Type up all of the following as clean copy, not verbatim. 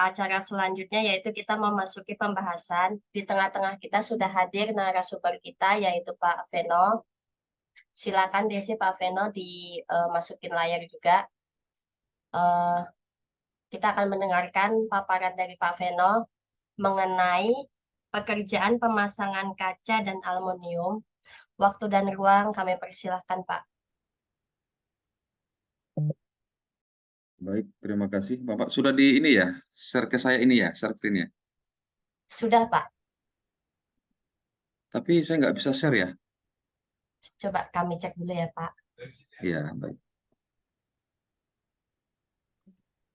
acara selanjutnya, yaitu kita memasuki pembahasan. Di tengah-tengah kita sudah hadir narasumber kita, yaitu Pak Veno. Silakan Desi, Pak Veno dimasukin layar juga. Eh, kita akan mendengarkan paparan dari Pak Veno mengenai pekerjaan pemasangan kaca dan aluminium. Waktu dan ruang kami persilahkan, Pak. Baik, terima kasih. Bapak sudah di ini ya, share ke saya ini ya, share screen-nya. Sudah, Pak. Tapi saya nggak bisa share ya. Coba kami cek dulu ya, Pak. Iya, baik.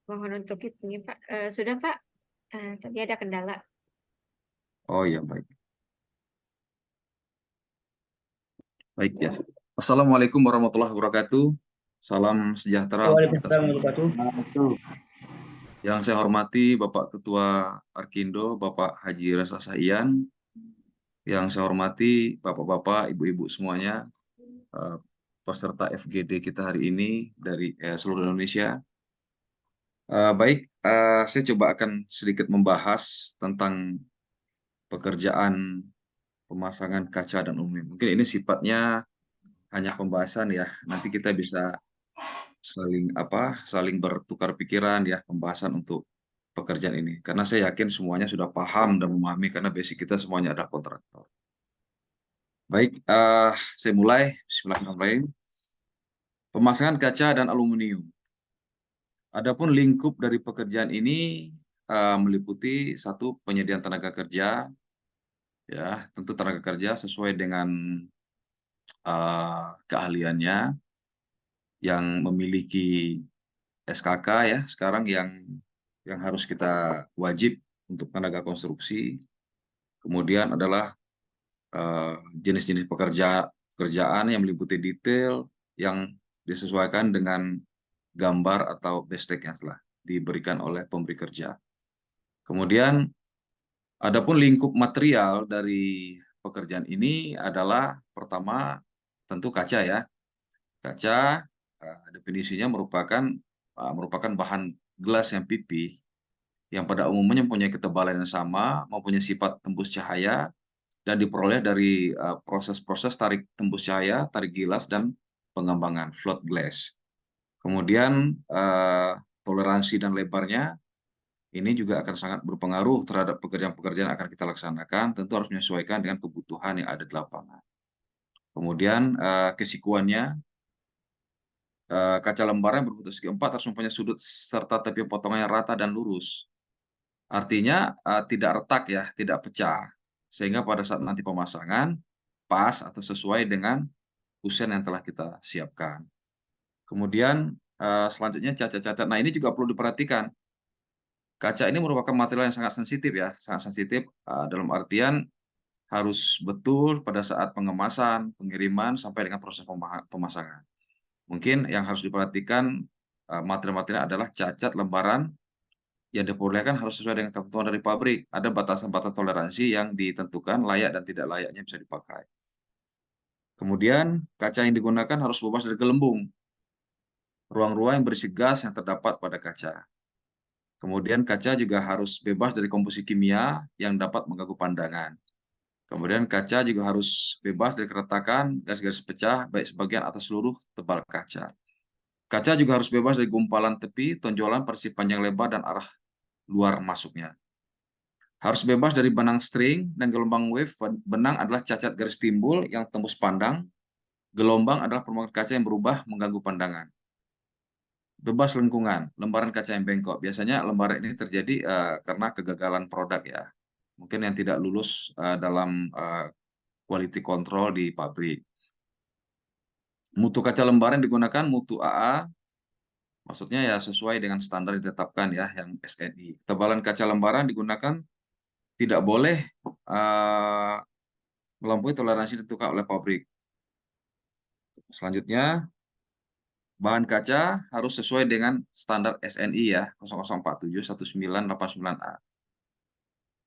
Mohon untuk ini Pak. Sudah Pak, tadi ada kendala. Oh iya, baik. Baik ya. Assalamualaikum warahmatullahi wabarakatuh. Salam sejahtera untuk kita Waalaikumsalam semua. warahmatullahi wabarakatuh. Yang saya hormati Bapak Ketua Arkindo, Bapak Haji Reza Sahian. Yang saya hormati Bapak-bapak, Ibu-ibu semuanya, peserta FGD kita hari ini dari seluruh Indonesia. Baik, saya coba akan sedikit membahas tentang pekerjaan pemasangan kaca dan aluminium. Mungkin ini sifatnya hanya pembahasan ya. Nanti kita bisa saling bertukar pikiran ya, pembahasan untuk pekerjaan ini. Karena saya yakin semuanya sudah paham dan memahami karena basic kita semuanya adalah kontraktor. Baik, saya mulai. Bismillahirrahmanirrahim. Pemasangan kaca dan aluminium. Adapun lingkup dari pekerjaan ini meliputi satu, penyediaan tenaga kerja, ya tentu tenaga kerja sesuai dengan keahliannya, yang memiliki SKK ya sekarang yang harus kita wajib untuk tenaga konstruksi. Kemudian adalah jenis-jenis pekerjaan yang meliputi detail yang disesuaikan dengan gambar atau bestek yang telah diberikan oleh pemberi kerja. Kemudian adapun lingkup material dari pekerjaan ini adalah pertama tentu kaca ya. Kaca definisinya merupakan bahan gelas yang pipih yang pada umumnya mempunyai ketebalan yang sama, mempunyai sifat tembus cahaya dan diperoleh dari proses-proses tarik tembus cahaya, tarik gilas dan pengembangan float glass. Kemudian toleransi dan lebarnya ini juga akan sangat berpengaruh terhadap pekerjaan-pekerjaan yang akan kita laksanakan, tentu harus menyesuaikan dengan kebutuhan yang ada di lapangan. Kemudian kesikuannya, kaca lembaran berbentuk segi empat harus mempunyai sudut serta tepi potongannya rata dan lurus. Artinya tidak retak ya, tidak pecah. Sehingga pada saat nanti pemasangan pas atau sesuai dengan kusen yang telah kita siapkan. Kemudian selanjutnya cacat-cacat. Nah ini juga perlu diperhatikan. Kaca ini merupakan material yang sangat sensitif ya, sangat sensitif dalam artian harus betul pada saat pengemasan, pengiriman sampai dengan proses pemasangan. Mungkin yang harus diperhatikan material-material adalah cacat lembaran yang diperbolehkan harus sesuai dengan ketentuan dari pabrik. Ada batasan-batasan toleransi yang ditentukan layak dan tidak layaknya bisa dipakai. Kemudian kaca yang digunakan harus bebas dari gelembung, ruang-ruang yang berisi gas yang terdapat pada kaca. Kemudian kaca juga harus bebas dari komposisi kimia yang dapat mengganggu pandangan. Kemudian kaca juga harus bebas dari keretakan, garis-garis pecah, baik sebagian atau seluruh tebal kaca. Kaca juga harus bebas dari gumpalan tepi, tonjolan, persis panjang lebar, dan arah luar masuknya. Harus bebas dari benang string dan gelombang wave. Benang adalah cacat garis timbul yang tembus pandang. Gelombang adalah permukaan kaca yang berubah mengganggu pandangan. Bebas lengkungan, lembaran kaca yang bengkok. Biasanya lembaran ini terjadi karena kegagalan produk ya. Mungkin yang tidak lulus dalam quality control di pabrik. Mutu kaca lembaran digunakan mutu AA, maksudnya ya sesuai dengan standar ditetapkan ya, yang SNI. Ketebalan kaca lembaran digunakan tidak boleh melampaui toleransi ditentukan oleh pabrik. Selanjutnya, bahan kaca harus sesuai dengan standar SNI ya, 00471989A.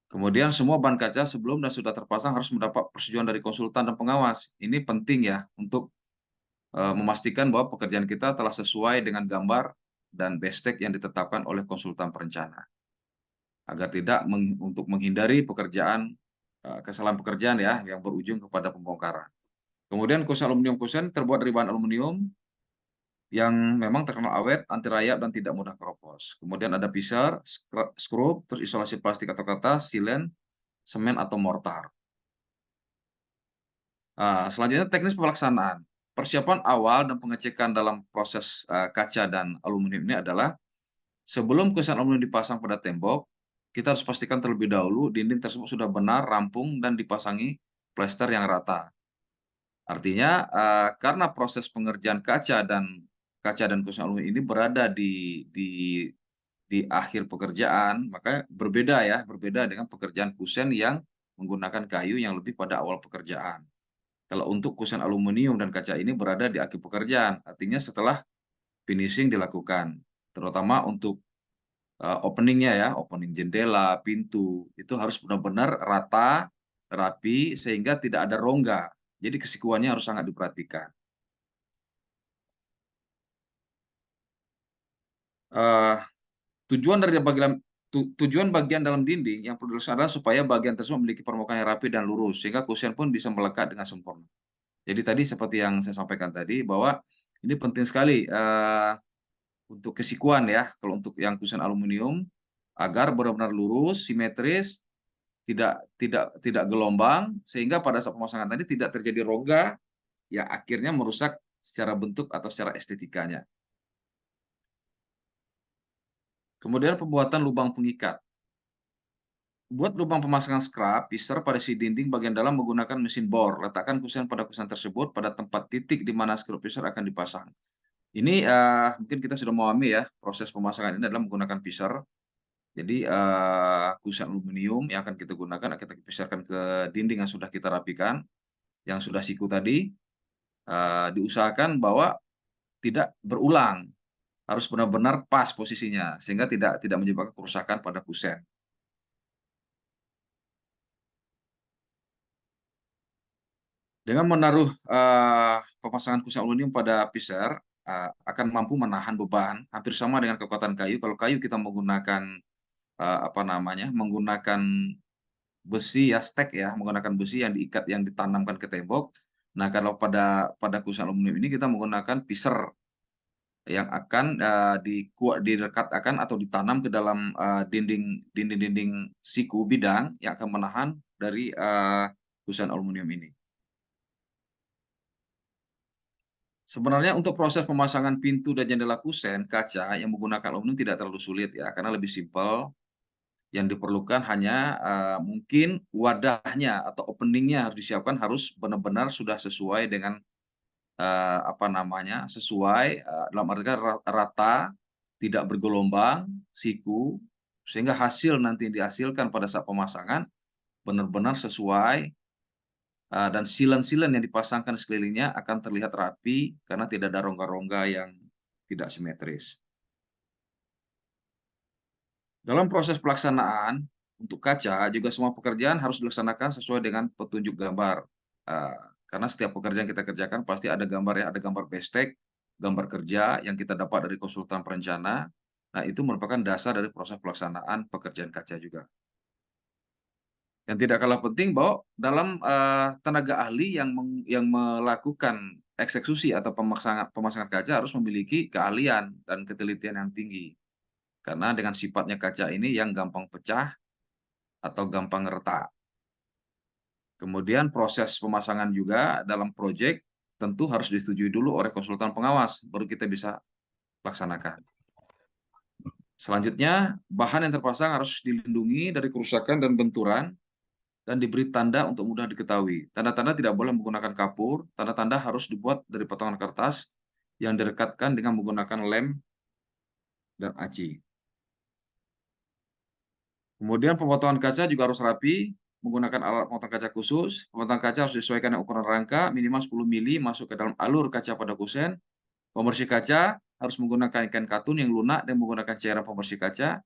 Kemudian semua bahan kaca sebelum dan sudah terpasang harus mendapat persetujuan dari konsultan dan pengawas. Ini penting ya untuk memastikan bahwa pekerjaan kita telah sesuai dengan gambar dan bestek yang ditetapkan oleh konsultan perencana. agar tidak untuk menghindari kesalahan pekerjaan ya yang berujung kepada pembongkaran. Kemudian kusen aluminium kusen terbuat dari bahan aluminium yang memang terkenal awet, anti rayap, dan tidak mudah keropos. Kemudian ada pisar, skrup, terus isolasi plastik atau kertas, silen, semen atau mortar. Selanjutnya teknis pelaksanaan. Persiapan awal dan pengecekan dalam proses kaca dan aluminium ini adalah sebelum kusen aluminium dipasang pada tembok, kita harus pastikan terlebih dahulu dinding tersebut sudah benar, rampung, dan dipasangi plester yang rata. Artinya, karena proses pengerjaan kaca dan kusen aluminium ini berada di akhir pekerjaan, maka berbeda dengan pekerjaan kusen yang menggunakan kayu yang lebih pada awal pekerjaan. Kalau untuk kusen aluminium dan kaca ini berada di akhir pekerjaan, artinya setelah finishing dilakukan, terutama untuk openingnya ya, opening jendela, pintu, itu harus benar-benar rata, rapi, sehingga tidak ada rongga. Jadi kesikuannya harus sangat diperhatikan. Eh, tujuan bagian dalam dinding yang perlu dilakukan adalah supaya bagian tersebut memiliki permukaan yang rapi dan lurus, sehingga kusen pun bisa melekat dengan sempurna. Jadi tadi seperti yang saya sampaikan tadi, bahwa ini penting sekali untuk kesikuan ya, kalau untuk yang kusen aluminium, agar benar-benar lurus, simetris, tidak gelombang, sehingga pada saat pemasangan tadi tidak terjadi rongga yang akhirnya merusak secara bentuk atau secara estetikanya. Kemudian pembuatan lubang pengikat. Buat lubang pemasangan scrap pisar pada si dinding bagian dalam menggunakan mesin bor. Letakkan kusen pada kusen tersebut pada tempat titik di mana scrap pisar akan dipasang. Ini mungkin kita sudah memahami ya, proses pemasangan ini adalah menggunakan pisar. Jadi kusen aluminium yang akan kita gunakan akan kita pisarkan ke dinding yang sudah kita rapikan, yang sudah siku tadi. Diusahakan bahwa tidak berulang, harus benar-benar pas posisinya sehingga tidak menyebabkan kerusakan pada kusen. Dengan menaruh pemasangan kusen aluminium pada pisar akan mampu menahan beban hampir sama dengan kekuatan kayu. Kalau kayu kita menggunakan menggunakan besi ya, stek ya, menggunakan besi yang diikat, yang ditanamkan ke tembok. Nah, kalau pada kusen aluminium ini kita menggunakan pisar yang akan dilekatkan atau ditanam ke dalam dinding siku bidang yang akan menahan dari kusen aluminium ini. Sebenarnya untuk proses pemasangan pintu dan jendela kusen kaca yang menggunakan aluminium tidak terlalu sulit ya, karena lebih simpel. Yang diperlukan hanya mungkin wadahnya atau openingnya harus disiapkan, harus benar-benar sudah sesuai dengan sesuai dalam arti rata, tidak bergelombang, siku, sehingga hasil nanti dihasilkan pada saat pemasangan benar-benar sesuai. Dan silen-silen yang dipasangkan sekelilingnya akan terlihat rapi karena tidak ada rongga-rongga yang tidak simetris. Dalam proses pelaksanaan untuk kaca juga semua pekerjaan harus dilaksanakan sesuai dengan petunjuk gambar. Karena setiap pekerjaan kita kerjakan pasti ada gambar ya, ada gambar bestek, gambar kerja yang kita dapat dari konsultan perencana. Nah, itu merupakan dasar dari proses pelaksanaan pekerjaan kaca juga. Yang tidak kalah penting bahwa dalam tenaga ahli yang melakukan eksekusi atau pemasangan kaca harus memiliki keahlian dan ketelitian yang tinggi. Karena dengan sifatnya kaca ini yang gampang pecah atau gampang retak. Kemudian proses pemasangan juga dalam proyek tentu harus disetujui dulu oleh konsultan pengawas, baru kita bisa laksanakan. Selanjutnya, bahan yang terpasang harus dilindungi dari kerusakan dan benturan, dan diberi tanda untuk mudah diketahui. Tanda-tanda tidak boleh menggunakan kapur, tanda-tanda harus dibuat dari potongan kertas yang direkatkan dengan menggunakan lem dan aci. Kemudian pemotongan kaca juga harus rapi, menggunakan alat pemotong kaca khusus. Pemotong kaca harus disesuaikan dengan ukuran rangka, minimal 10 mili masuk ke dalam alur kaca pada kusen. Pembersih kaca harus menggunakan ikan katun yang lunak dan menggunakan cairan pembersih kaca.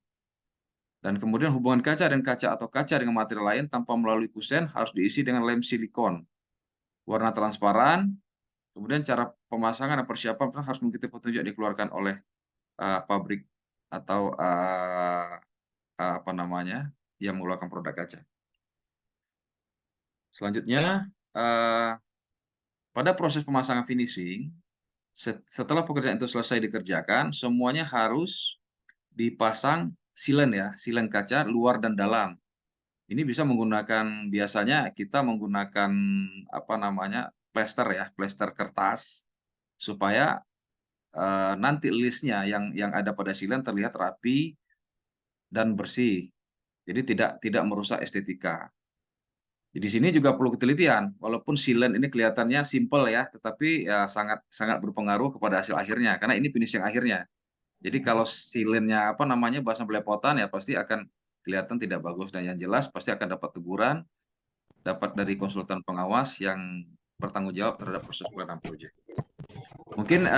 Dan kemudian hubungan kaca dan kaca atau kaca dengan material lain tanpa melalui kusen harus diisi dengan lem silikon warna transparan. Kemudian cara pemasangan dan persiapan harus mengikuti petunjuk yang dikeluarkan oleh pabrik atau apa namanya, yang mengeluarkan produk kaca. Selanjutnya, pada proses pemasangan finishing, setelah pekerjaan itu selesai dikerjakan, semuanya harus dipasang silen ya, silen kaca luar dan dalam. Ini bisa menggunakan, biasanya kita menggunakan apa namanya, plester ya, plester kertas, supaya nanti listnya yang ada pada silen terlihat rapi dan bersih. Jadi tidak merusak estetika. Di sini juga perlu ketelitian, walaupun silen ini kelihatannya simple ya, tetapi ya sangat sangat berpengaruh kepada hasil akhirnya, karena ini finishing akhirnya. Jadi kalau silennya apa namanya, basah belepotan ya pasti akan kelihatan tidak bagus, dan yang jelas pasti akan dapat teguran, dapat dari konsultan pengawas yang bertanggung jawab terhadap proses pelaksanaan proyek. Mungkin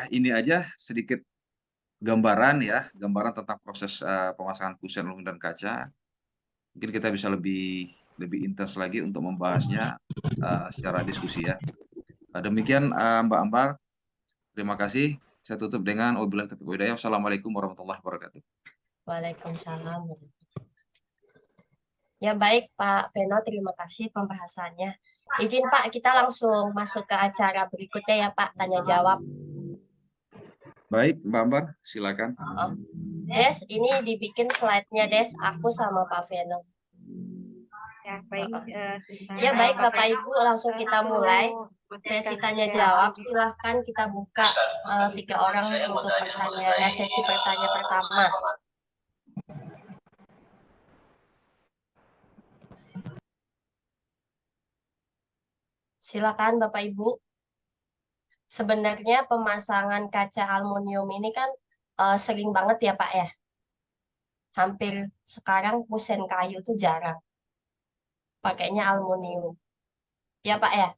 ini aja sedikit gambaran ya, gambaran tentang proses pemasangan kusen aluminium dan kaca. Mungkin kita bisa lebih intens lagi untuk membahasnya secara diskusi ya. Demikian Mbak Ambar, terima kasih. Saya tutup dengan wabillahi taufiq wal hidayah. Wassalamualaikum warahmatullahi wabarakatuh. Waalaikumsalam. Ya baik Pak Veno, terima kasih pembahasannya. Izin Pak, kita langsung masuk ke acara berikutnya ya Pak, tanya jawab. Baik, Mbak Ambar, silakan. Des, ini dibikin slide-nya Des, aku sama Pak Veno. Ya, baik. Sebentar. Ya baik Bapak Ibu, langsung kita Aku mulai masukkan sesi tanya ke jawab. audit. Silahkan kita buka 3 orang untuk bertanya, sesi bertanya pertama. Silakan Bapak Ibu. Sebenarnya pemasangan kaca aluminium ini kan sering banget ya Pak ya. Hampir sekarang kusen kayu tuh jarang. Pakainya aluminium. Ya Pak ya.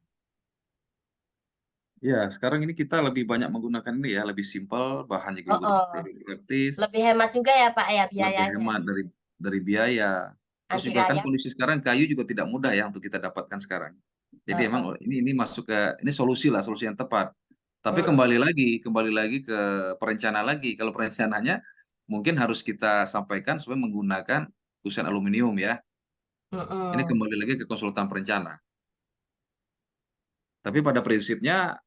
Ya, sekarang ini kita lebih banyak menggunakan ini ya, lebih simpel, bahannya juga lebih praktis, Lebih hemat juga ya Pak ya lebih biayanya. hemat dari biaya. Terus Anti juga kan rayap. kondisi sekarang kayu juga tidak mudah ya untuk kita dapatkan sekarang. Jadi emang ini masuk ke, ini solusi lah, solusi yang tepat. Tapi kembali lagi ke perencana lagi. Kalau perencananya mungkin harus kita sampaikan supaya menggunakan kusen aluminium ya. Ini kembali lagi ke konsultan perencana. Tapi pada prinsipnya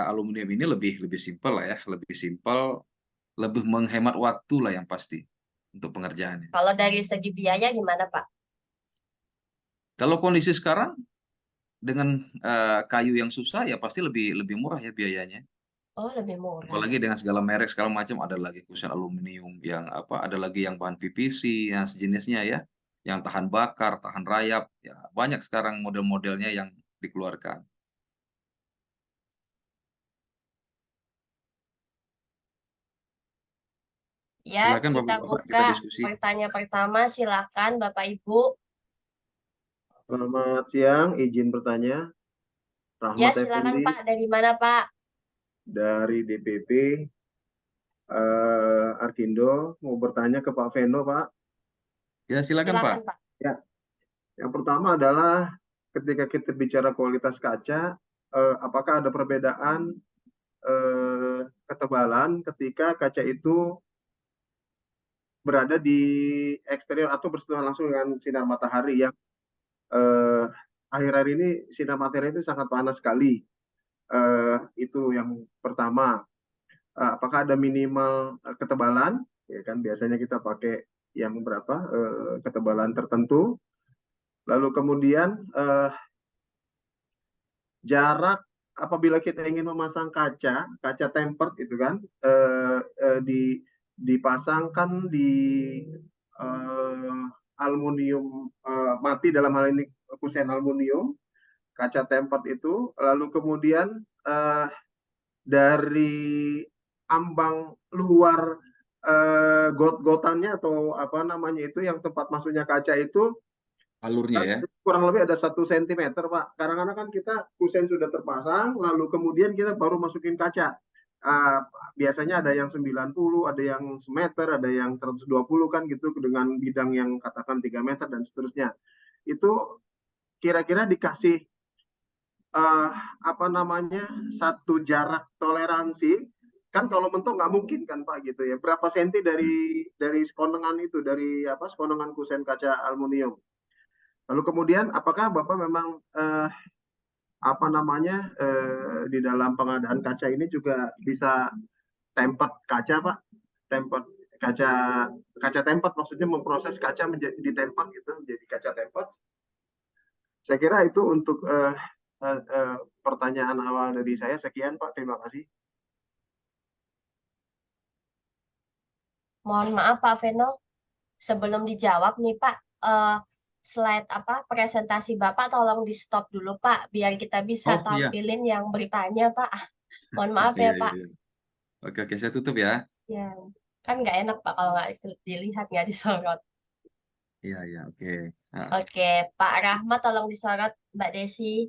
aluminium ini lebih simpel lah ya, lebih simpel, lebih menghemat waktu lah yang pasti untuk pengerjaannya. Kalau dari segi biaya gimana Pak? Kalau kondisi sekarang dengan kayu yang susah ya pasti lebih murah ya biayanya. Oh lebih murah. Apalagi dengan segala merek segala macam, ada lagi kusen aluminium yang apa, ada lagi yang bahan PVC yang sejenisnya ya, yang tahan bakar, tahan rayap, ya banyak sekarang model-modelnya yang dikeluarkan. Ya, Silakan kita Bapak-Bapak, buka kita diskusi. pertanyaan pertama. Silakan Bapak Ibu. Selamat siang, izin bertanya. Ya, Rahmat silakan Effendi Pak. Dari mana Pak? dari DPP Arkindo, mau bertanya ke Pak Veno, Pak. Ya, silakan Pak. Silakan Pak. Ya, yang pertama adalah ketika kita bicara kualitas kaca, apakah ada perbedaan ketebalan ketika kaca itu berada di eksterior atau bersentuhan langsung dengan sinar matahari yang akhir-akhir ini sinar matahari itu sangat panas sekali. Itu yang pertama. Apakah ada minimal ketebalan? Ya kan biasanya kita pakai yang berapa ketebalan tertentu. Lalu kemudian jarak apabila kita ingin memasang kaca tempered itu kan dipasangkan di aluminium mati, dalam hal ini kusen aluminium, kaca tempered itu, lalu kemudian dari ambang luar got-gotannya atau apa namanya itu yang tempat masuknya kaca itu Alurnya ya. kurang lebih ada 1 cm Pak. Kadang-kadang kan kita kusen sudah terpasang, lalu kemudian kita baru masukin kaca. Biasanya ada yang 90, ada yang semeter, ada yang 120 kan gitu, dengan bidang yang katakan 3 meter dan seterusnya. Itu kira-kira dikasih apa namanya satu jarak toleransi Kan kalau mentok nggak mungkin kan Pak gitu ya. Berapa senti dari sekonongan itu, dari apa sekonongan kusen kaca aluminium. Lalu kemudian apakah Bapak memang apa namanya di dalam pengadaan kaca ini juga bisa tempered kaca Pak? Tempered kaca kaca tempered maksudnya memproses kaca menjadi ditempered gitu menjadi kaca tempered. Saya kira itu untuk pertanyaan awal dari saya. Sekian Pak, terima kasih. Mohon maaf Pak Veno, sebelum dijawab nih Pak, slide apa presentasi Bapak tolong di stop dulu Pak, biar kita bisa Oh iya, tampilin yang bertanya Pak. Mohon maaf ya iya, Pak. iya. Oke, saya tutup ya. Ya, kan nggak enak Pak kalau nggak dilihat, nggak disorot. Iya, oke. Nah, Oke, Pak Rahmat tolong disorot, Mbak Desi.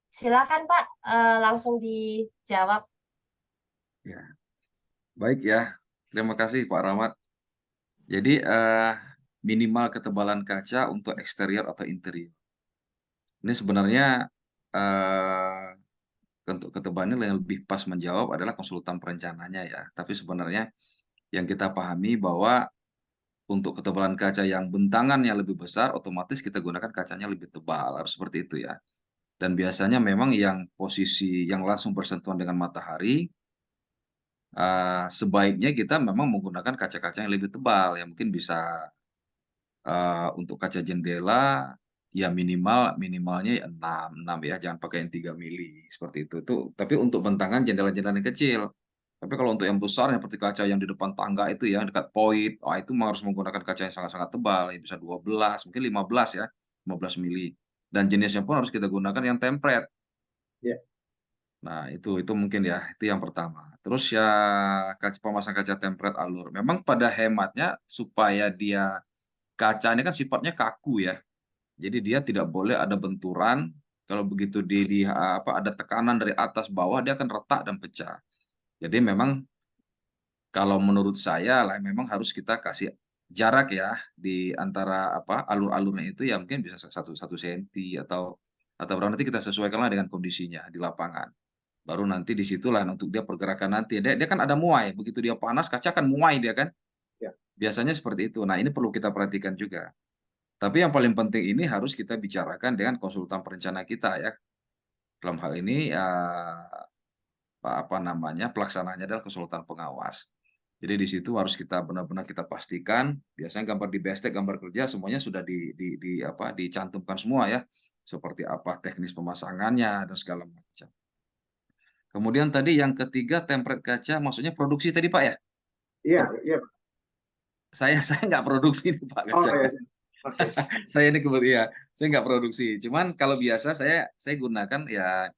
Silakan Pak, langsung dijawab. ya. Baik ya, terima kasih Pak Rahmat. Jadi minimal ketebalan kaca untuk eksterior atau interior. Ini sebenarnya untuk ketebalannya yang lebih pas menjawab adalah konsultan perencananya ya. Tapi sebenarnya yang kita pahami bahwa untuk ketebalan kaca yang bentangannya lebih besar, otomatis kita gunakan kacanya lebih tebal, harus seperti itu ya. Dan biasanya memang yang posisi yang langsung bersentuhan dengan matahari, sebaiknya kita memang menggunakan kaca-kaca yang lebih tebal, yang mungkin bisa untuk kaca jendela ya minimalnya ya 6 ya, jangan pakai yang 3 mili seperti itu. Tapi untuk bentangan jendela-jendela yang kecil. Tapi kalau untuk yang besar yang seperti kaca yang di depan tangga itu ya dekat poin, itu harus menggunakan kaca yang sangat-sangat tebal, ya bisa 12, mungkin 15 ya, 15 mili. Dan jenisnya pun harus kita gunakan yang tempered. Ya. Nah, itu mungkin ya, itu yang pertama. Terus ya pemasang kaca tempered alur. Memang pada hematnya supaya dia kaca ini kan sifatnya kaku ya. Jadi dia tidak boleh ada benturan. Kalau begitu ada tekanan dari atas bawah dia akan retak dan pecah. Jadi memang kalau menurut saya lah memang harus kita kasih jarak ya di antara alur-alurnya itu ya mungkin bisa 1 senti atau berapa nanti kita sesuaikanlah dengan kondisinya di lapangan. Baru nanti disitulah untuk dia pergerakan nanti. Dia kan ada muai, begitu dia panas kaca kan muai dia kan. Ya. Biasanya seperti itu. Nah, ini perlu kita perhatikan juga. Tapi yang paling penting ini harus kita bicarakan dengan konsultan perencana kita ya. Dalam hal ini pelaksananya adalah konsultan pengawas. Jadi di situ harus kita benar-benar kita pastikan. Biasanya gambar di BSTEC, gambar kerja semuanya sudah dicantumkan semua ya. Seperti apa teknis pemasangannya dan segala macam. Kemudian tadi yang ketiga tempered kaca, maksudnya produksi tadi Pak ya? Iya. Saya nggak produksi nih Pak Oh kaca. ya. Oke. Saya ini saya nggak produksi. Cuman kalau biasa saya gunakan ya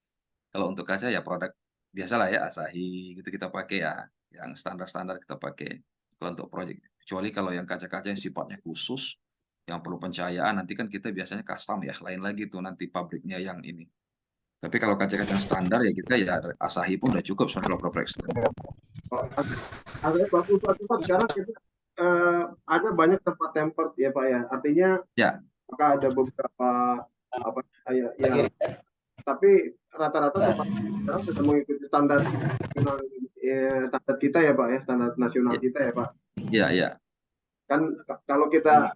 kalau untuk kaca ya produk biasalah ya Asahi gitu kita pakai ya, yang standar-standar kita pakai. Kalau untuk proyek, kecuali kalau yang kaca-kaca yang sifatnya khusus, yang perlu pencahayaan nanti kan kita biasanya custom ya, lain lagi tuh nanti pabriknya yang ini. Tapi kalau kaca-kaca standar ya kita ya Asahi pun udah cukup soal proyek standar. Agak bagus Pak. Sekarang kita ada banyak tempat tempered ya Pak ya. Artinya Ya. maka ada beberapa yang tapi rata-rata tempat sekarang sudah mengikuti standar kita ya Pak ya, standar nasional kita ya Pak. Iya. Kan kalau kita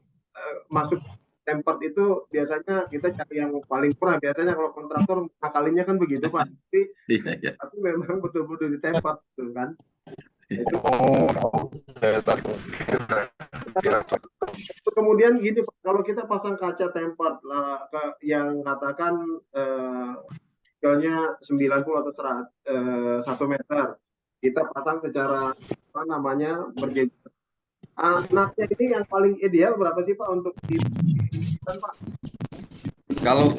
masuk tempered itu biasanya kita cari yang paling murah. Biasanya kalau kontraktor ngakalinya kan begitu Pak. Tapi memang betul-betul di tempered gitu kan. Itu. Kemudian gini Pak, kalau kita pasang kaca tempered yang katakan skalanya 90 atau 1 meter, kita pasang secara berjejer. Natnya ini yang paling ideal berapa sih Pak untuk Pak? Kalau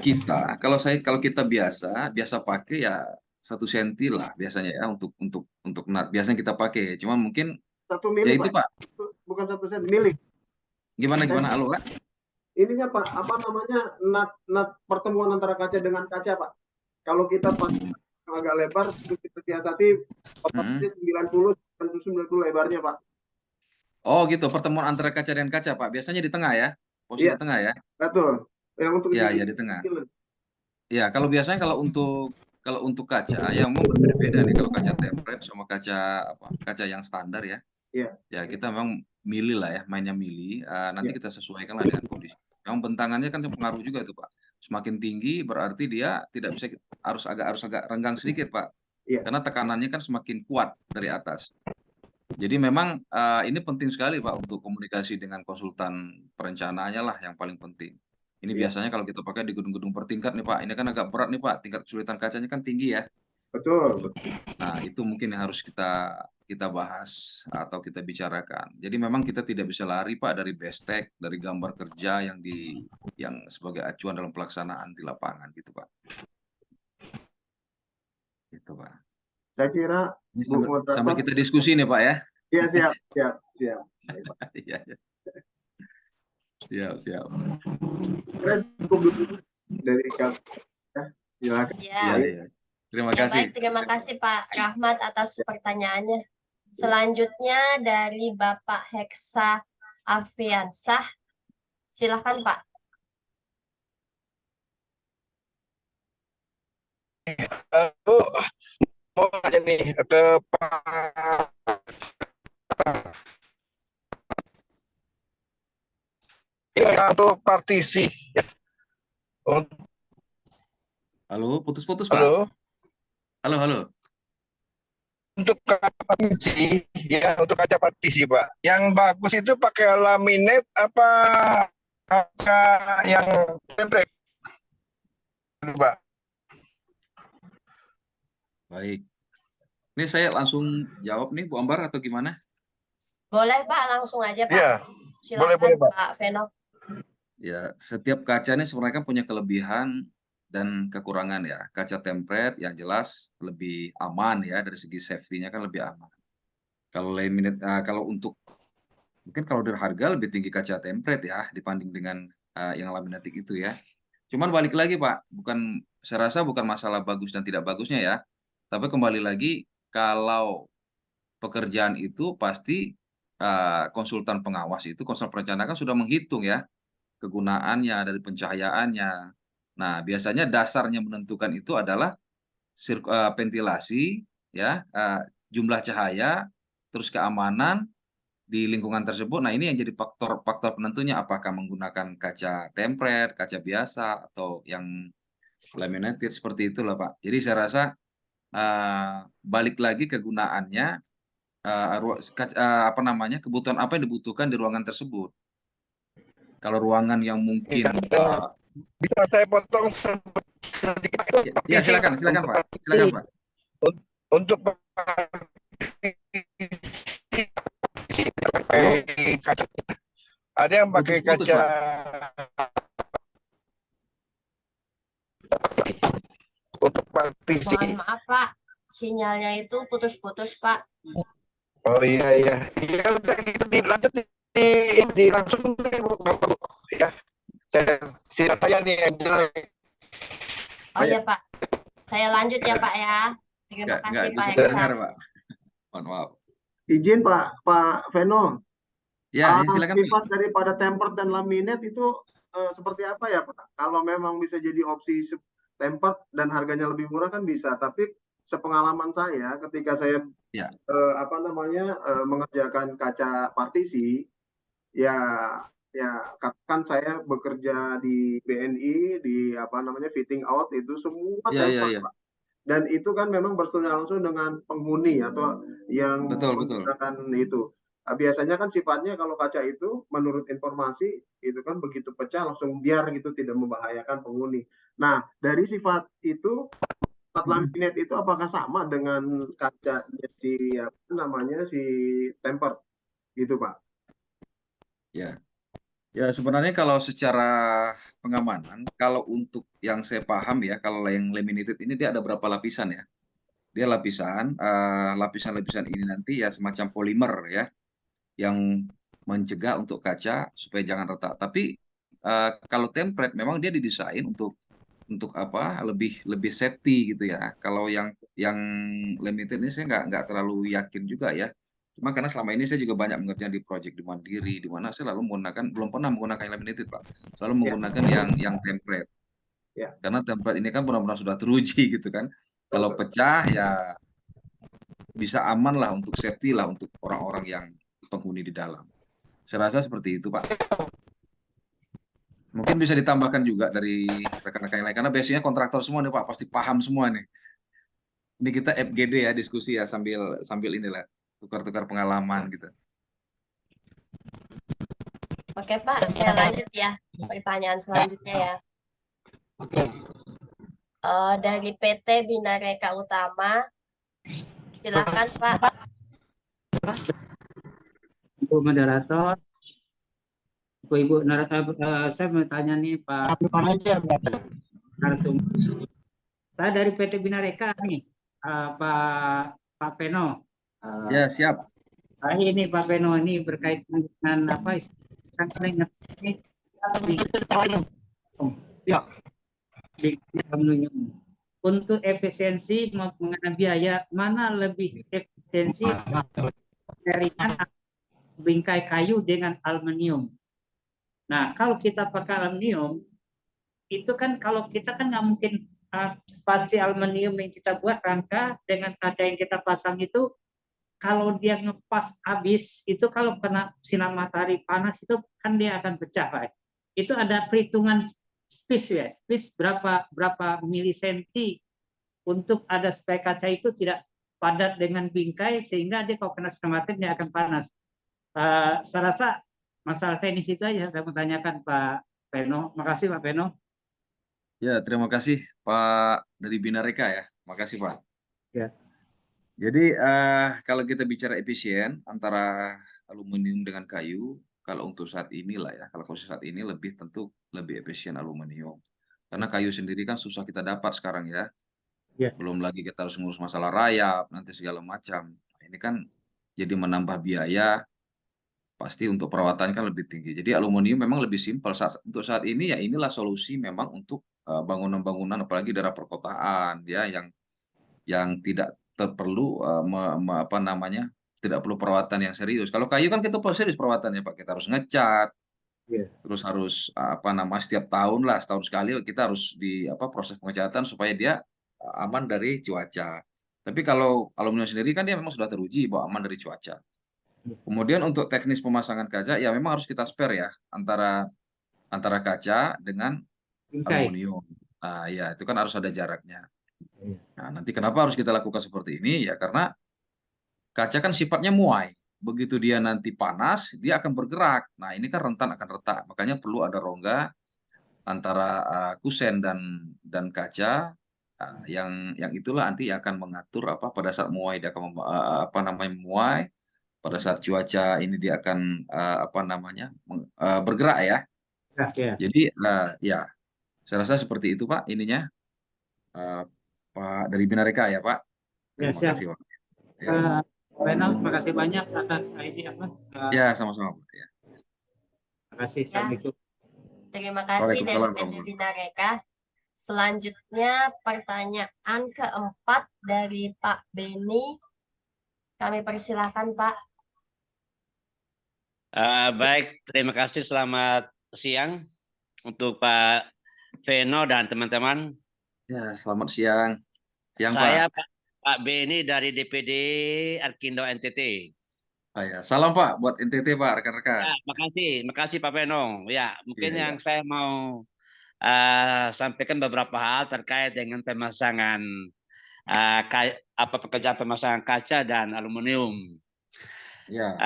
kita biasa pakai ya 1 senti lah biasanya ya untuk nat biasanya kita pakai. Cuma mungkin 1 mili ya itu Pak. Bukan 1 senti, mili. Gimana Halo Pak? Ininya Pak, nat pertemuan antara kaca dengan kaca Pak. Kalau kita pasang agak lebar, kita siasati otomatis 90 lebarnya Pak. Oh gitu, pertemuan antara kaca dan kaca Pak. Biasanya di tengah ya, posisi tengah ya. Betul. Yang untuk ya di tengah. Ya kalau biasanya kalau kalau untuk kaca yang memang berbeda-beda nih kalau kaca tempered sama kaca yang standar ya. Iya. Ya kita memang milih lah ya, mainnya milih. Nanti Iya. kita sesuaikan lah dengan kondisi. Memang bentangannya kan pengaruh juga tuh Pak. Semakin tinggi berarti dia tidak bisa harus agak renggang sedikit Pak. Iya. Karena tekanannya kan semakin kuat dari atas. Jadi memang ini penting sekali Pak untuk komunikasi dengan konsultan perencanaannya lah yang paling penting. Ini Iya. biasanya kalau kita pakai di gedung-gedung bertingkat nih Pak, ini kan agak berat nih Pak, tingkat kesulitan kacanya kan tinggi ya. Betul. Nah, itu mungkin yang harus kita bahas atau kita bicarakan. Jadi memang kita tidak bisa lari Pak dari bestek, dari gambar kerja yang sebagai acuan dalam pelaksanaan di lapangan gitu Pak. Gitu Pak. Saya kira Ini Bu sambil Moderator, kita diskusi nih Pak ya. iya siap. Baik, Pak. Iya, iya. Siap. Kira cukup dulu dari kami. Ya, silakan. Ya, Iya, Baik. iya. Terima ya kasih. baik, terima kasih Pak Rahmat atas pertanyaannya. Selanjutnya dari Bapak Heksa Afiansah, silakan Pak. Aku mau nanya nih ke Pak. Ini untuk partisi. Halo, putus-putus Pak. Halo, Halo. untuk kaca partisi, ya untuk kaca partisi Pak. Yang bagus itu pakai laminate apa kaca yang template, Pak? Baik. Ini saya langsung jawab nih Bu Ambar atau gimana? Boleh Pak, langsung aja Pak. Iya, Silakan boleh, Pak. Pak Veno. Ya, setiap kaca ini sebenarnya kan punya kelebihan dan kekurangan ya. Kaca tempered yang jelas lebih aman ya, dari segi safety-nya kan lebih aman. Kalau laminate, kalau untuk mungkin kalau dari harga lebih tinggi kaca tempered ya dibanding dengan yang laminatik itu ya. Cuman balik lagi Pak, saya rasa bukan masalah bagus dan tidak bagusnya ya. Tapi kembali lagi kalau pekerjaan itu pasti konsultan pengawas itu, konsultan perencana kan sudah menghitung ya kegunaannya dari pencahayaannya. Nah, biasanya dasarnya menentukan itu adalah ventilasi, ya, jumlah cahaya, terus keamanan di lingkungan tersebut. Nah, ini yang jadi faktor penentunya apakah menggunakan kaca tempered, kaca biasa, atau yang laminated seperti itulah Pak. Jadi saya rasa balik lagi kegunaannya, kebutuhan apa yang dibutuhkan di ruangan tersebut. Kalau ruangan yang mungkin Bisa saya potong sedikit itu ya silakan Pak. Silakan Pak. Untuk pakai kaca. Ada yang pakai Putus-putus, kaca untuk partisi. Mohon maaf Pak, sinyalnya itu putus-putus Pak. Oh iya. Iya udah itu dilanjut di langsung deh, Bu. Ya. Saya nih yang jelek. Oh iya Pak, saya lanjut ya Pak ya. Terima kasih Nggak Pak bisa Heksa. dengar Pak. Mohon maaf. Izin Pak Veno. Ya, silakan Pak. Sifat daripada tempered dan laminate itu seperti apa ya Pak? Kalau memang bisa jadi opsi tempered dan harganya lebih murah kan bisa, tapi sepengalaman saya ketika saya Ya. mengerjakan kaca partisi, ya kan saya bekerja di BNI di fitting out itu semua tempered, Ya. Pak. Dan itu kan memang bersentuhan langsung dengan penghuni atau yang Betul. menggunakan itu. Biasanya kan sifatnya kalau kaca itu menurut informasi itu kan begitu pecah langsung biar gitu, tidak membahayakan penghuni. Nah, dari sifat itu, sifat laminate itu apakah sama dengan kaca si tempered gitu Pak? Ya, sebenarnya kalau secara pengamanan, kalau untuk yang saya paham ya, kalau yang laminated ini dia ada berapa lapisan ya. Dia lapisan ini nanti ya semacam polimer ya, yang mencegah untuk kaca supaya jangan retak. Tapi kalau tempered memang dia didesain untuk lebih safety gitu ya. Kalau yang limited ini saya nggak terlalu yakin juga ya. Cuma karena selama ini saya juga banyak mengerjakan di project di Mandiri, di mana saya belum pernah menggunakan yang limited Pak. Selalu menggunakan yang tempered. Ya. Karena tempered ini kan benar-benar sudah teruji gitu kan. Kalau pecah ya bisa aman lah untuk safety lah untuk orang-orang yang penghuni di dalam. Saya rasa seperti itu, Pak. Mungkin bisa ditambahkan juga dari rekan-rekan yang lain karena biasanya kontraktor semua nih Pak, pasti paham semua nih. Ini kita FGD ya, diskusi ya sambil sambil inilah tukar-tukar pengalaman gitu. Oke Pak, saya lanjut ya. Pertanyaan selanjutnya ya. Dari PT Binareka Utama, silakan Pak. Ibu moderator, Ibu narator, saya mau tanya nih Pak narasumber. Saya dari PT Binareka nih, Pak Peno. Ya, siap. Ini Pak Peno ini berkaitan dengan apa? Kan ingat ini Ya. di aluminium. Untuk efisiensi mengenai biaya, mana lebih efisiensi jaringan bingkai kayu dengan aluminium? Nah, kalau kita pakai aluminium, itu kan kalau kita kan nggak mungkin spasi aluminium yang kita buat rangka dengan kaca yang kita pasang itu, kalau dia ngepas habis, itu kalau kena sinar matahari panas itu kan dia akan pecah, Pak. Itu ada perhitungan space ya, space berapa milisenti untuk ada supaya kaca itu tidak padat dengan bingkai sehingga dia kalau kena sinar matahari dia akan panas. Saya rasa masalah teknis itu aja saya mau tanyakan Pak Peno. Makasih Pak Peno. Ya, terima kasih Pak dari Binareka ya. Makasih Pak. Ya. Jadi kalau kita bicara efisien antara aluminium dengan kayu, kalau untuk saat inilah ya, kalau kondisi saat ini tentu lebih efisien aluminium. Karena kayu sendiri kan susah kita dapat sekarang ya. Ya. Belum lagi kita harus ngurus masalah rayap, nanti segala macam. Nah, ini kan jadi menambah biaya, pasti untuk perawatan kan lebih tinggi. Jadi aluminium memang lebih simpel. Untuk saat ini ya inilah solusi memang untuk bangunan-bangunan apalagi daerah perkotaan ya yang tidak perlu apa namanya tidak perlu perawatan yang serius. Kalau kayu kan kita perlu serius perawatannya Pak. Kita harus ngecat, terus harus apa nama setiap tahun lah setahun sekali kita harus di apa proses pengecatan supaya dia aman dari cuaca. Tapi kalau aluminium sendiri kan dia memang sudah teruji bahwa aman dari cuaca. Kemudian untuk teknis pemasangan kaca ya memang harus kita spare ya antara kaca dengan Bingkai. aluminium. Nah, ya itu kan harus ada jaraknya. Nah, nanti kenapa harus kita lakukan seperti ini? Ya karena kaca kan sifatnya muai. Begitu dia nanti panas, dia akan bergerak. Nah, ini kan rentan akan retak. Makanya perlu ada rongga antara kusen dan kaca yang itulah nanti akan mengatur apa pada saat muai dia akan apa namanya muai. Pada saat cuaca ini dia akan apa namanya bergerak ya. Ya. Jadi ya saya rasa seperti itu Pak ininya Pak dari Binareka ya Pak. Ya, Terima siap. kasih Pak. Ya. Peno, makasih banyak atas ini apa? Ya, sama-sama Pak. Ya. Makasih. Ya. Assalamualaikum. Terima kasih dari Waalaikumsalam PT warahmatullahi Binareka. Selanjutnya pertanyaan keempat dari Pak Beni. Kami persilahkan Pak. Baik, terima kasih. Selamat siang untuk Pak Veno dan teman-teman. Ya, selamat siang. Siang Saya Pak. Pak Beni dari DPD Arkindo NTT. Ya. Salam Pak buat NTT Pak, rekan-rekan. Ya, makasih Pak Veno. Ya, mungkin Iya, yang saya mau sampaikan beberapa hal terkait dengan pemasangan pekerjaan pemasangan kaca dan aluminium. Ya.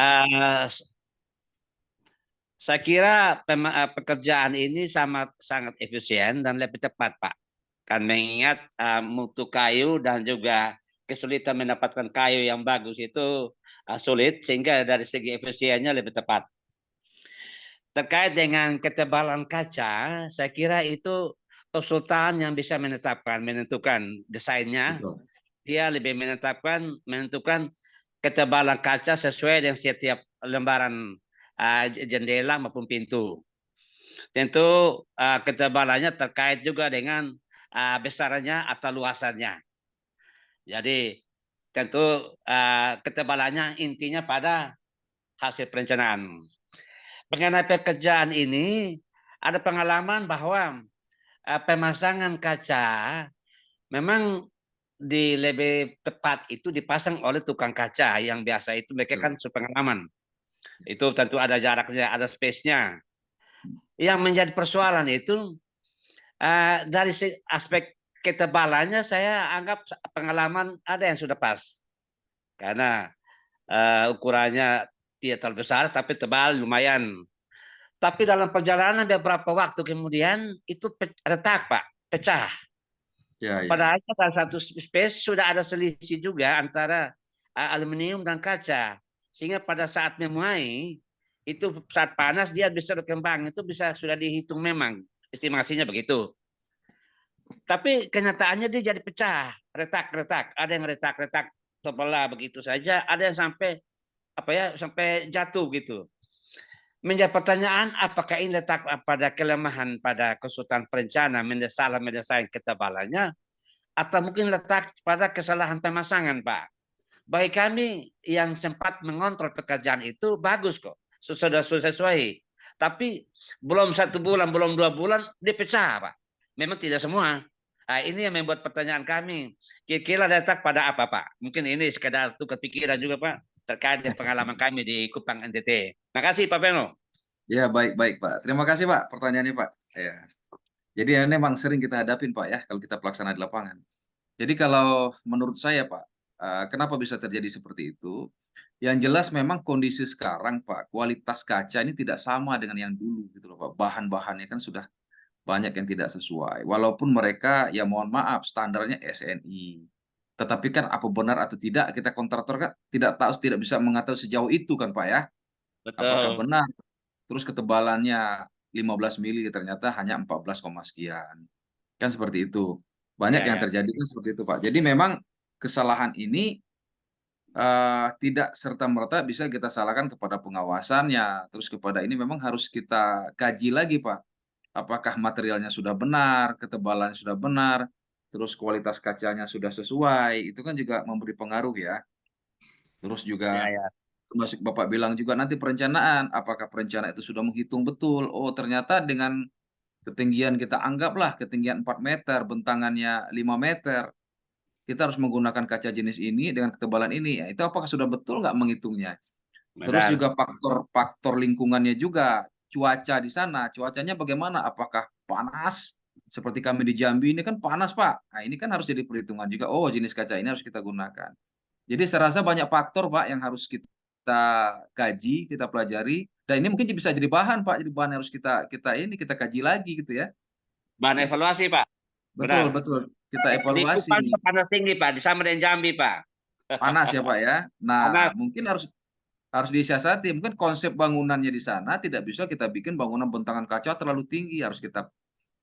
Saya kira pekerjaan ini sangat efisien dan lebih tepat, Pak. Kan mengingat mutu kayu dan juga kesulitan mendapatkan kayu yang bagus itu sulit, sehingga dari segi efisiennya lebih tepat. Terkait dengan ketebalan kaca, saya kira itu konsultan yang bisa menentukan desainnya. Betul. Dia lebih menentukan ketebalan kaca sesuai dengan setiap lembaran jendela maupun pintu. Tentu ketebalannya terkait juga dengan besarnya atau luasannya. Jadi tentu ketebalannya intinya pada hasil perencanaan. Mengenai pekerjaan ini ada pengalaman bahwa pemasangan kaca memang lebih tepat itu dipasang oleh tukang kaca yang biasa itu mereka kan sepengalaman. Itu tentu ada jaraknya, ada space-nya. Yang menjadi persoalan itu dari aspek ketebalannya saya anggap pengalaman ada yang sudah pas. Karena ukurannya tidak terlalu besar tapi tebal lumayan. Tapi dalam perjalanan beberapa waktu kemudian itu retak Pak, pecah. Ya, ya. Padahal pada satu space sudah ada selisih juga antara aluminium dan kaca. Sehingga pada saat memulai itu saat panas dia bisa berkembang, itu bisa sudah dihitung memang estimasinya begitu. Tapi kenyataannya dia jadi pecah, retak-retak. Ada yang retak-retak terbelah begitu saja, ada yang sampai sampai jatuh gitu. Menjadi pertanyaan apakah ini letak pada kelemahan pada kesulitan perencana mendesain ketebalannya atau mungkin letak pada kesalahan pemasangan Pak. Bagi kami yang sempat mengontrol pekerjaan itu bagus kok, sudah sesuai. Tapi belum 1 bulan, belum 2 bulan dia pecah Pak. Memang tidak semua. Nah, ini yang membuat pertanyaan kami. Kira-kira letak pada apa Pak? Mungkin ini sekedar tukar pikiran juga Pak terkait dengan pengalaman kami di Kupang NTT. Makasih Pak Beno. Ya, baik Pak. Terima kasih Pak pertanyaannya Pak. Ya. Jadi ini memang sering kita hadapin Pak ya kalau kita pelaksana di lapangan. Jadi kalau menurut saya Pak, kenapa bisa terjadi seperti itu? Yang jelas memang kondisi sekarang Pak, kualitas kaca ini tidak sama dengan yang dulu gitu loh Pak. Bahan-bahannya kan sudah banyak yang tidak sesuai. Walaupun mereka ya mohon maaf standarnya SNI. Tetapi kan apa benar atau tidak kita kontraktor kan tidak tahu, tidak bisa mengetahui sejauh itu kan Pak ya. Apakah Betul. benar? Terus ketebalannya 15 mili ternyata hanya 14, sekian. Kan seperti itu. Banyak yang Ya. terjadi kan seperti itu Pak. Jadi memang kesalahan ini tidak serta-merta bisa kita salahkan kepada pengawasannya. Terus kepada ini memang harus kita kaji lagi Pak. Apakah materialnya sudah benar, ketebalannya sudah benar, terus kualitas kacanya sudah sesuai. Itu kan juga memberi pengaruh ya. Terus juga Ya. termasuk Bapak bilang juga nanti perencanaan, apakah perencana itu sudah menghitung betul? Oh, ternyata dengan ketinggian kita anggaplah ketinggian 4 meter, bentangannya 5 meter. Kita harus menggunakan kaca jenis ini dengan ketebalan ini. Ya, itu apakah sudah betul nggak menghitungnya? Terus Benar. juga faktor lingkungannya juga, cuaca di sana. Cuacanya bagaimana? Apakah panas? Seperti kami di Jambi ini kan panas, Pak. Nah, ini kan harus jadi perhitungan juga. Oh, jenis kaca ini harus kita gunakan. Jadi saya rasa banyak faktor, Pak, yang harus kita kaji, kita pelajari. Dan ini mungkin bisa jadi bahan, Pak. Jadi bahan yang harus kita kaji lagi gitu ya. Bahan evaluasi Pak. Betul, Benar. betul. Kita Di evaluasi. Kupang panas tinggi Pak, di sama dengan Jambi Pak. Panas ya, Pak ya. Nah, Panas. mungkin harus disiasati. Mungkin konsep bangunannya di sana tidak bisa kita bikin bangunan bentangan kaca terlalu tinggi. Harus kita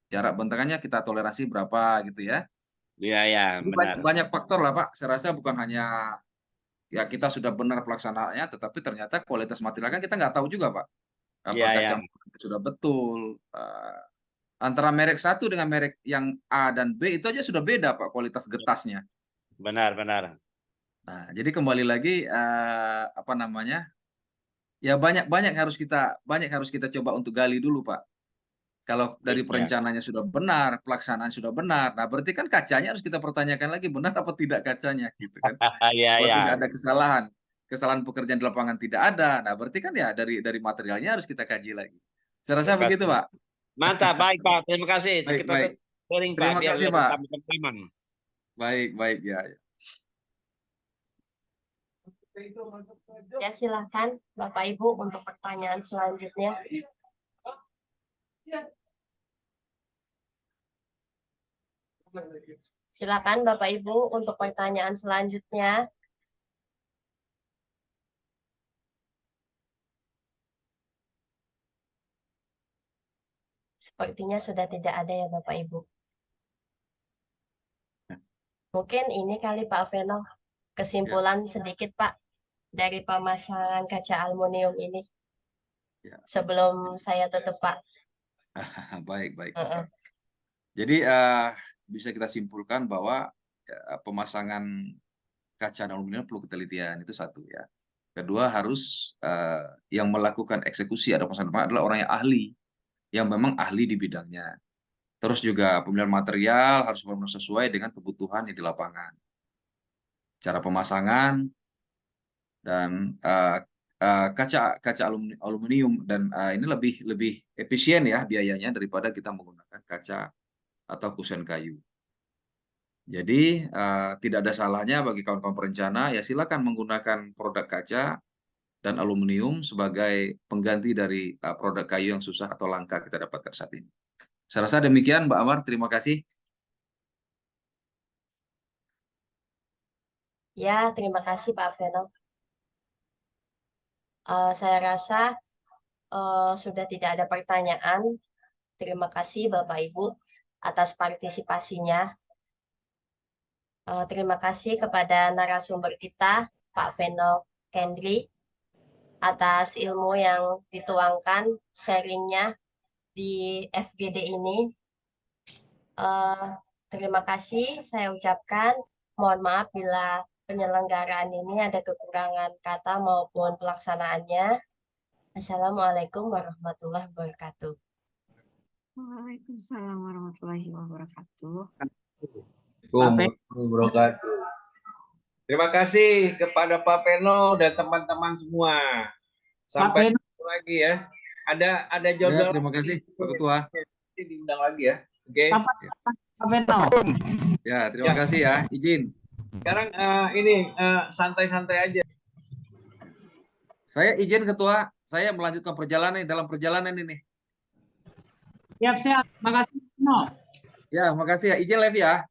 jarak bentangannya kita toleransi berapa gitu ya. Iya, Jadi benar. banyak faktor lah Pak. Saya rasa bukan hanya ya kita sudah benar pelaksanaannya, tetapi ternyata kualitas material kan kita nggak tahu juga Pak. Apakah Iya. sudah betul. Antara merek satu dengan merek yang A dan B itu aja sudah beda Pak kualitas getasnya. Benar. Nah, jadi kembali lagi apa namanya? Ya banyak harus kita coba untuk gali dulu Pak. Kalau dari Iya. perencanaannya sudah benar, pelaksanaan sudah benar, nah berarti kan kacanya harus kita pertanyakan lagi benar apa tidak kacanya gitu kan. Kalau tidak Iya. ada kesalahan pekerjaan di lapangan tidak ada, nah berarti kan ya dari materialnya harus kita kaji lagi. Saya rasa begitu Pak. Mantap, baik Pak. Terima kasih. Baik, Kita baik. sharing Pak, Terima biar kasih lebih Pak. tambah pengalaman. Baik ya. Ya, silakan Bapak Ibu untuk pertanyaan selanjutnya. Silakan Bapak Ibu untuk pertanyaan selanjutnya. Sepertinya sudah tidak ada ya Bapak Ibu. Mungkin ini kali Pak Veno, kesimpulan sedikit Pak dari pemasangan kaca aluminium ini. Ya. Sebelum saya tutup Pak. Baik. Jadi bisa kita simpulkan bahwa pemasangan kaca aluminium perlu ketelitian, itu satu ya. Kedua harus yang melakukan eksekusi ada pemasangan adalah orang yang ahli, yang memang ahli di bidangnya. Terus juga pemilihan material harus benar-benar sesuai dengan kebutuhan di lapangan. cara pemasangan, dan kaca aluminium, dan ini lebih efisien ya biayanya daripada kita menggunakan kaca atau kusen kayu. Jadi tidak ada salahnya bagi kawan-kawan perencana ya silakan menggunakan produk kaca dan aluminium sebagai pengganti dari produk kayu yang susah atau langka kita dapatkan saat ini. Saya rasa demikian Mbak Amar, terima kasih. Ya, terima kasih Pak Veno. Saya rasa sudah tidak ada pertanyaan. Terima kasih Bapak Ibu atas partisipasinya. Terima kasih kepada narasumber kita, Pak Veno Kendri, atas ilmu yang dituangkan, sharingnya di FGD ini. Terima kasih saya ucapkan. Mohon maaf bila penyelenggaraan ini ada kekurangan kata maupun pelaksanaannya. Assalamualaikum warahmatullahi wabarakatuh. Waalaikumsalam warahmatullahi wabarakatuh. Wabarakatuh. Terima kasih kepada Pak Peno dan teman-teman semua. Sampai ketemu lagi ya. Ada Ya, jodoh. terima kasih Pak Ketua. Nanti diundang lagi ya. Oke. Pak Veno. Ya, terima kasih ya. Izin. Sekarang ini santai-santai aja. Saya izin Ketua, saya melanjutkan perjalanan dalam perjalanan ini. Siap. Makasih Veno. Ya, makasih ya. Izin live ya.